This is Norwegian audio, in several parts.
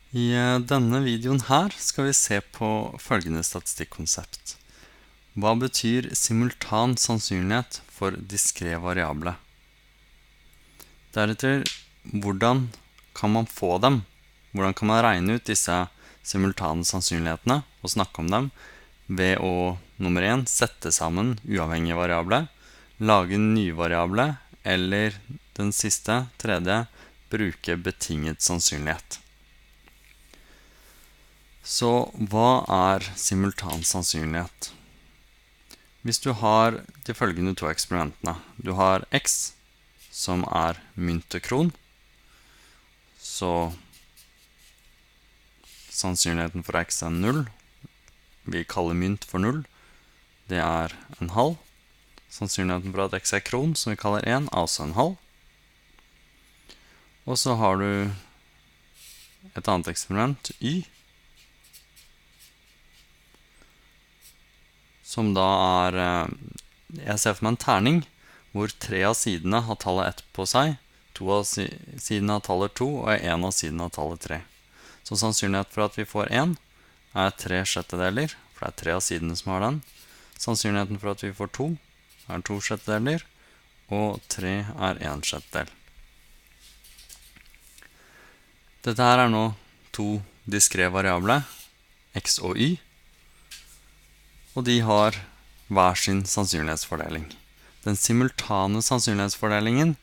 I denne videoen her skal vi se på følgende statistikkonsept. Hva betyr simultan sannsynlighet for diskret variable? Deretter, hvordan kan man få dem? Hvordan kan man regne ut disse simultane sannsynlighetene og snakke om dem ved å, nummer 1, sette sammen uavhengige variable, lage nye variable, eller den siste, tredje, bruke betinget sannsynlighet. Så hva er simultan sannsynlighet? Hvis du har de følgende to eksperimentene. Du har x, som er mynt og kron. Så sannsynligheten for x er 0. Vi kaller mynt for 0. Det er en halv. Sannsynligheten for at x er kron, som vi kaller 1, er også en halv. Og så har du et annet eksperiment, y, som da er, jeg ser for meg en terning, hvor 3 av sidene har tallet 1 på seg, 2 av sidene har tallet 2, og 1 av sidene har tallet 3. Så sannsynlighet for at vi får 1 er 3/6, for det er 3 av sidene som har den. Sannsynligheten for at vi får 2 er 2/6, og 3 er 1/6. Dette her er nå to diskret variable, x og y, og de har hver sin sannsynlighetsfordeling. Den simultane sannsynlighetsfordelingen,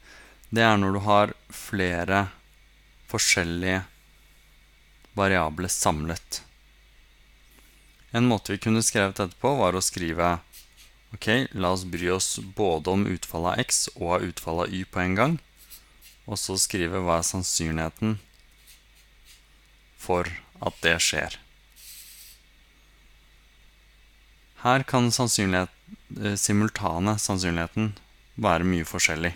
det er når du har flere forskjellige variable samlet. En måte vi kunne skrevet dette på var å skrive, ok, la oss bry oss både om utfallet av x og av utfallet av y på en gang, og så skrive hva er sannsynligheten for at det skjer. Her kan simultane sannsynligheten være mye forskjellig.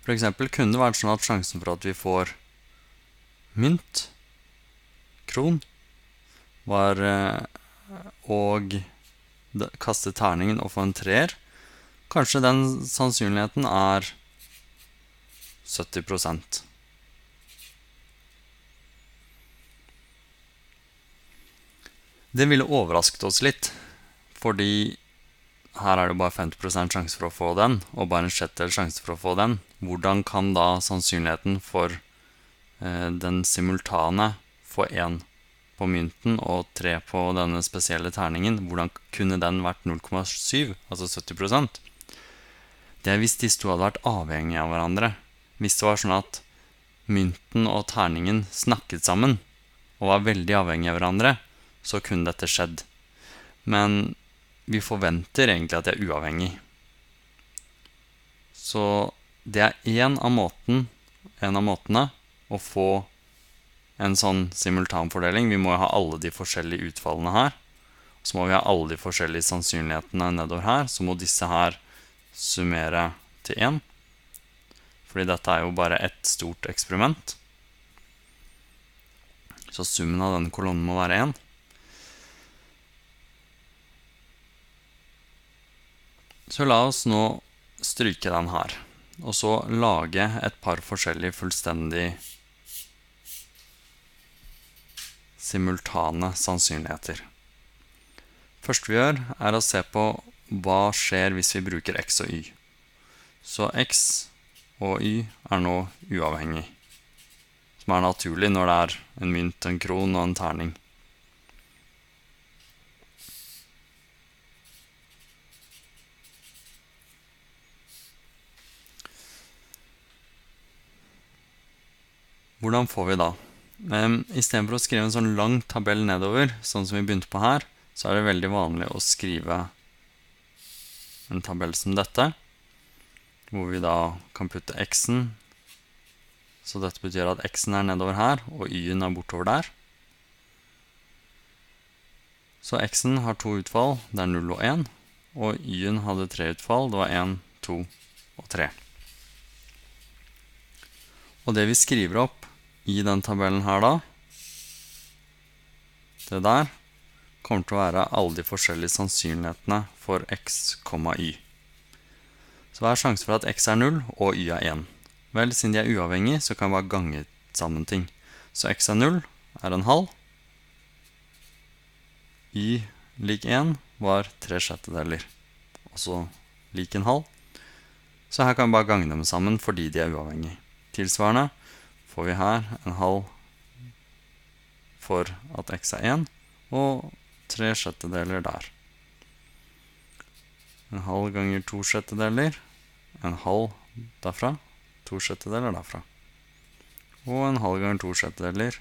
For eksempel kunne det vært sånn at sjansen for at vi får mynt, kron, var å kaste terningen og få en 3'er. Kanskje den sannsynligheten er 70%. Det ville overrasket oss litt, fordi her er det bare 50% sjanse for å få den, og bare en 1/6 sjanse for å få den. Hvordan kan da sannsynligheten for den simultane få 1 på mynten og 3 på denne spesielle terningen, hvordan kunne den vært 0,7, altså 70%? Det er hvis disse to hadde vært avhengige av hverandre. Hvis det var sånn at mynten og terningen snakket sammen, og var veldig avhengige av hverandre, så kunne dette skjedd. Men vi forventer egentlig at det er uavhengig. Så det er en av måtene å få en sånn simultanfordeling. Vi må ha alle de forskjellige utfallene her. Så må vi ha alle de forskjellige sannsynlighetene nedover her. Så må disse her summere til 1. Fordi dette er jo bare et stort eksperiment. Så summen av denne kolonnen må være 1. Så la oss nå stryke den her, og så lage et par forskjellige fullstendig simultane sannsynligheter. Første vi gjør er å se på hva skjer hvis vi bruker x og y. Så x og y er nå uavhengig, som er naturlig når det er en mynt, en kron og en terning. Hvordan får vi da? I stedet for å skrive en sånn lang tabell nedover, sånn som vi begynte på her, så er det veldig vanlig å skrive en tabell som dette, hvor vi da kan putte x-en. Så dette betyr at x-en er nedover her, og y-en er bortover der. Så x-en har 2 utfall, det er 0 og 1, og y-en hadde 3 utfall, det var 1, 2 og 3. Og det vi skriver opp i den tabellen her da, det der, kommer til å være alle de forskjellige sannsynlighetene for x, y. Så hva er sjansen for at x er 0 og y er 1? Vel, siden de er uavhengige, så kan vi bare gange sammen ting. Så x er 0, er en halv. Y lik 1 var 3/6, også lik en halv. Så her kan vi bare gange dem sammen fordi de er uavhengige. Tilsvarende får vi her en halv for at x er 1, og 3/6 der. En halv ganger 2/6, en halv derfra, 2/6 derfra. Og en halv ganger 2/6,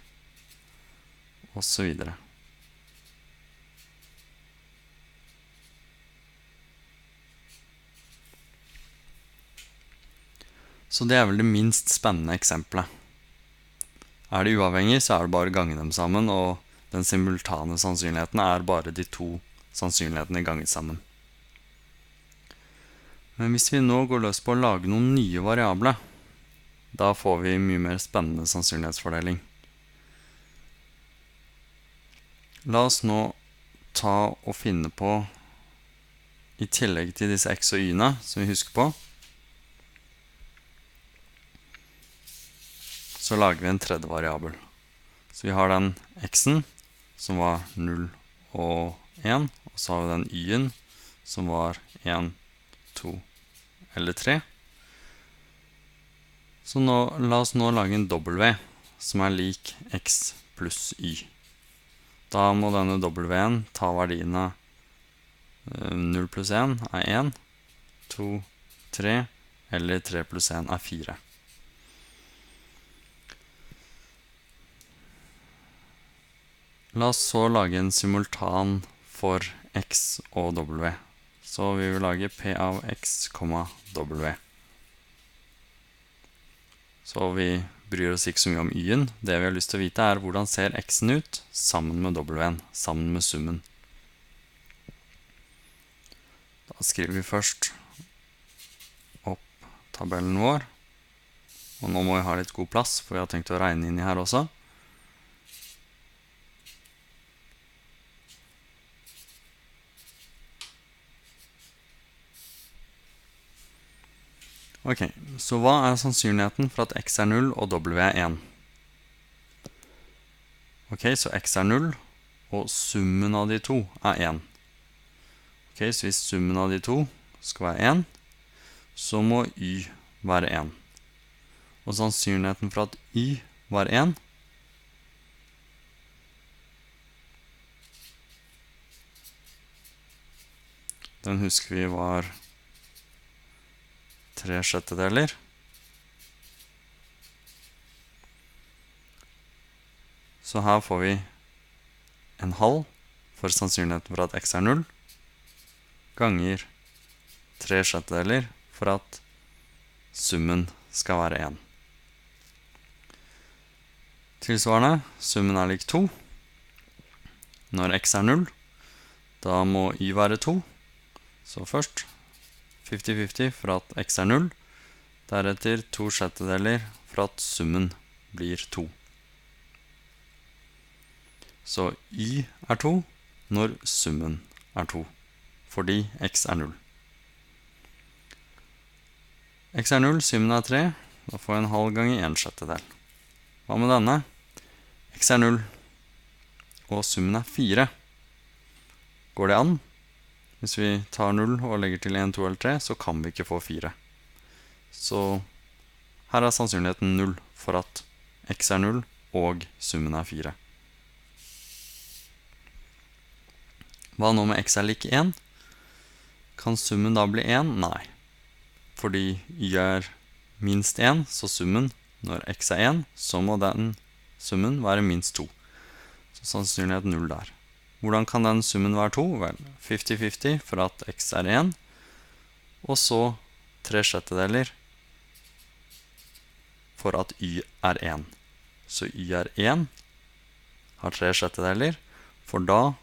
og så videre. Så det er vel det minst spennende eksempelet. Er de uavhengige, så er det bare å gange dem sammen, og den simultane sannsynligheten er bare de to sannsynlighetene ganget sammen. Men hvis vi nå går løs på å lage noen nye variabler, da får vi mye mer spennende sannsynlighetsfordeling. La oss nå ta og finne på, i tillegg til disse x og y-ene, som vi husker på, så lager vi en tredje variabel. Så vi har den x-en, som var 0 og 1, og så har vi den y-en, som var 1, 2 eller 3. Så la oss nå lage en w, som er lik x pluss y. Da må denne w-en ta verdiene 0 pluss 1 er 1, 2, 3, eller 3 pluss 1 er 4. La oss så lage en simultan for x og w. Så vi vil lage p av x, w. Så vi bryr oss ikke så mye om y-en. Det vi har lyst til å vite er hvordan ser x-en ut sammen med w-en, sammen med summen. Da skriver vi først opp tabellen vår. Og nå må vi ha litt god plass, for vi har tenkt å regne inn i her også. Ok, så hva er sannsynligheten for at x er 0 og w er 1? Ok, så x er 0, og summen av de to er 1. Ok, så hvis summen av de to skal være 1, så må y være 1. Og sannsynligheten for at y var 1, den husker vi var 3/6. Så her får vi en halv for sannsynligheten for at x er 0, ganger 3/6 for at summen skal være 1. Tilsvarende, summen er lik 2. Når x er 0, da må y være 2. Så først 50-50 for at x er 0, deretter 2/6 for at summen blir 2. Så y er 2 når summen er 2, fordi x er 0. X er 0, summen er 3, da får jeg en halv ganger 1/6. Hva med denne? X er 0, og summen er 4. Går det an? Hvis vi tar 0 og legger til 1, 2 eller 3, så kan vi ikke få 4. Så her er sannsynligheten 0 for at x er 0 og summen er 4. Hva nå med x er lik 1? Kan summen da bli 1? Nei. Fordi y er minst 1, så summen, når x er 1, så må den summen være minst 2. Så sannsynligheten 0 der. Hvordan kan den summen være 2? Vel, 50-50 for at x er 1, og så 3/6 for at y er 1. Så y er 1, har 3/6, for da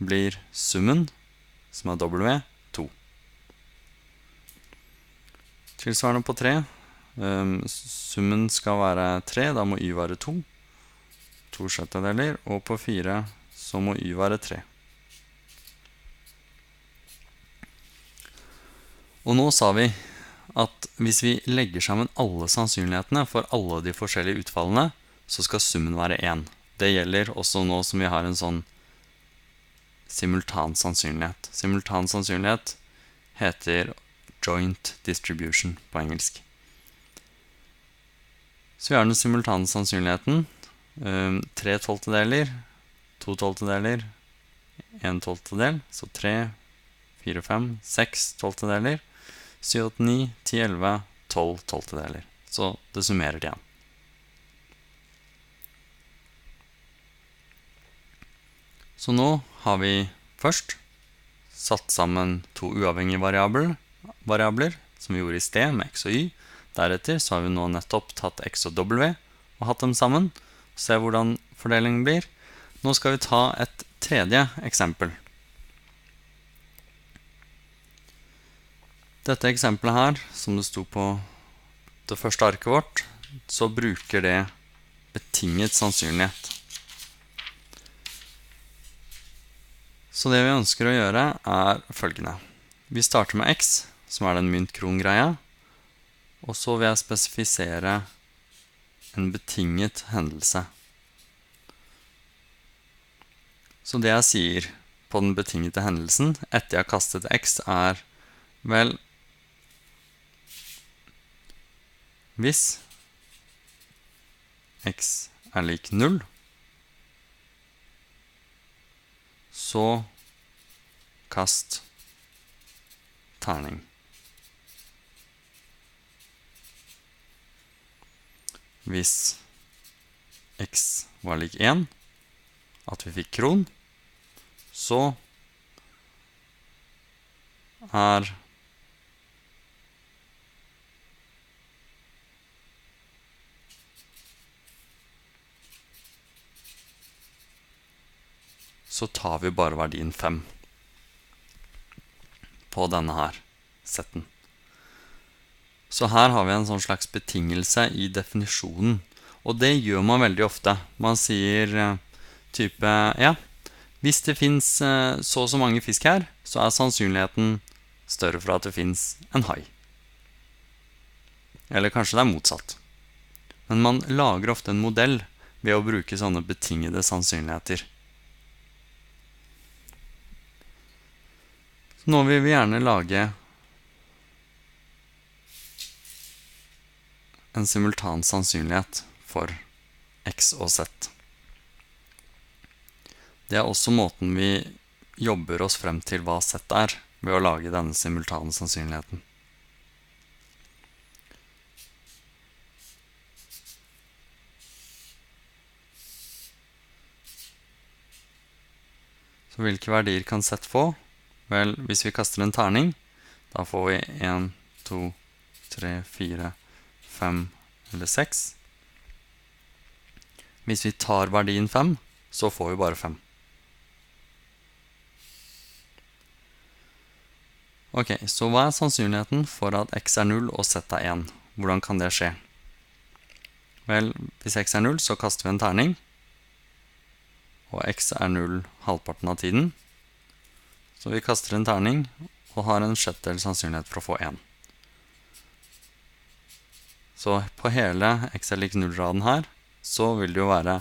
blir summen, som er w, 2. Tilsvarende på 3. Summen skal være 3, da må y være 2. 2/6, og på 4 så må y være 3. Og nå sa vi at hvis vi legger sammen alle sannsynlighetene for alle de forskjellige utfallene, så skal summen være 1. Det gjelder også nå som vi har en sånn simultan sannsynlighet. Simultan sannsynlighet heter joint distribution på engelsk. Så vi har den simultane sannsynligheten 3/12, 2/12, 1/12, så 3, 4, 5, 6 12-deler, 7, 8, 9, 10, 11, 12 12-deler. Så det summerer til 1. Så nå har vi først satt sammen to uavhengige variabler, som vi gjorde i sted med x og y. Deretter så har vi nå nettopp tatt x og w og hatt dem sammen, og se hvordan fordelingen blir. Nå skal vi ta et tredje eksempel. Dette eksempelet her, som det sto på det første arket vårt, så bruker det betinget sannsynlighet. Så det vi ønsker å gjøre er følgende. Vi starter med x, som er den mynt-kron-greia, og så vil jeg spesifisere en betinget hendelse. Så det jeg sier på den betingete hendelsen etter jeg har kastet x er, vel, hvis x er lik 0, så kast terning. Hvis x var lik 1, at vi fikk kron, så er så tar vi bare verdien 5 på denne her setten. Så her har vi en sånn slags betingelse i definisjonen, og det gjør man veldig ofte. Man sier type, ja, hvis det finnes så og så mange fisk her, så er sannsynligheten større for at det finnes en hai. Eller kanskje det er motsatt. Men man lager ofte en modell ved å bruke sånne betingede sannsynligheter. Nå vil vi gjerne lage en simultan sannsynlighet for x og z. Det er også måten vi jobber oss frem til hva z er, ved å lage denne simultane sannsynligheten. Så hvilke verdier kan z få? Vel, hvis vi kaster en terning, da får vi 1, 2, 3, 4, 5 eller 6. Hvis vi tar verdien 5, så får vi bare 5. Ok, så hva er sannsynligheten for at x er 0 og z er 1? Hvordan kan det skje? Vel, hvis x er 0, så kaster vi en terning, og x er 0 halvparten av tiden. Så vi kaster en terning og har en sjettedel sannsynlighet for å få 1. Så på hele x er lik 0-raden her, så vil det jo være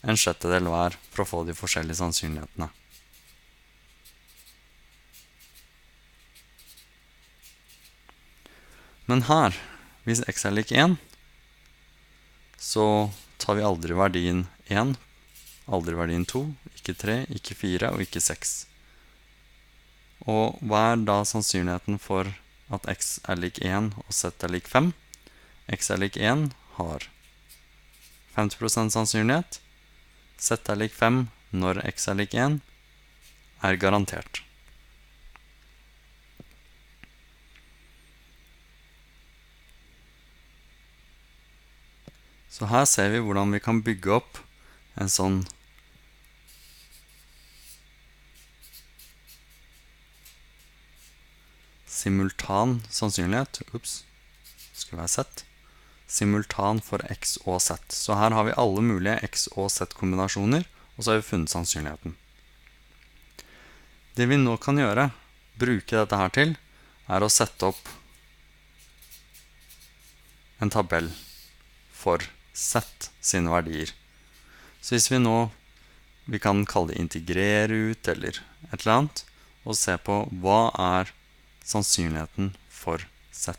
en sjettedel hver for å få de forskjellige sannsynlighetene. Men her, hvis x er lik 1, så tar vi aldri verdien 1, aldri verdien 2, ikke 3, ikke 4 og ikke 6. Og hva er da sannsynligheten for at x er lik 1 og z er lik 5? X er lik 1 har 50% sannsynlighet. Z er lik 5 når x er lik 1 er garantert. Så her ser vi hvordan vi kan bygge opp en sånn simultan sannsynlighet, skulle være z, simultan for x og z. Så her har vi alle mulige x og z kombinasjoner, og så har vi funnet sannsynligheten. Det vi nå kan gjøre, bruke dette her til, er å sette opp en tabell for Z sine verdier. Så hvis vi kan kalle det integrere ut, eller et eller annet, og se på hva er sannsynligheten for Z.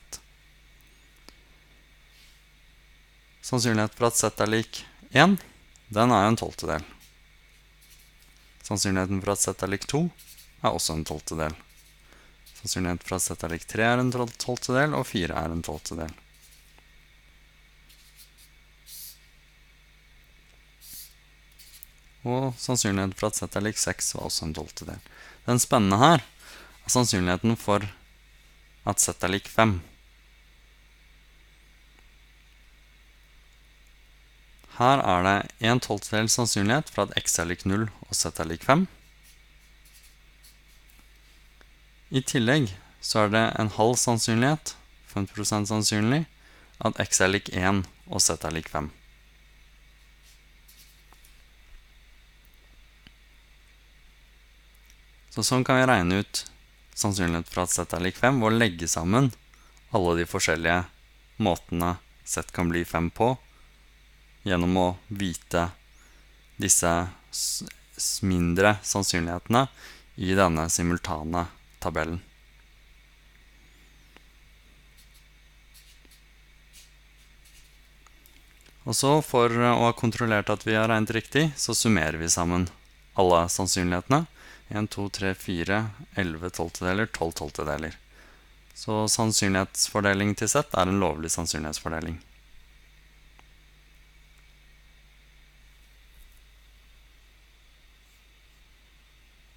Sannsynligheten for at Z er lik 1, den er en 12-del. Sannsynligheten for at Z er lik 2 er også en 12-del. Sannsynligheten for at Z er lik 3 er en 12-del, og 4 er en 12-del. Og sannsynligheten for at Z er lik 6 var også en 12-del. Den spennende her er sannsynligheten for at Z er lik 5. Her er det en 12-del sannsynlighet for at x er lik 0 og z er lik 5. I tillegg så er det en halv sannsynlighet, 50% sannsynlig, at x er lik 1 og z er lik 5. Så sånn kan vi regne ut sannsynlighet for at z er lik 5 ved å legge sammen alle de forskjellige måtene z kan bli 5 på, gjennom å vite disse mindre sannsynlighetene i denne simultane tabellen. Og så for å ha kontrollert at vi har regnet riktig, så summerer vi sammen alle sannsynlighetene. 1, 2, 3, 4, 11 tolvtedeler, 12 tolvtedeler. Så sannsynlighetsfordeling til z er en lovlig sannsynlighetsfordeling.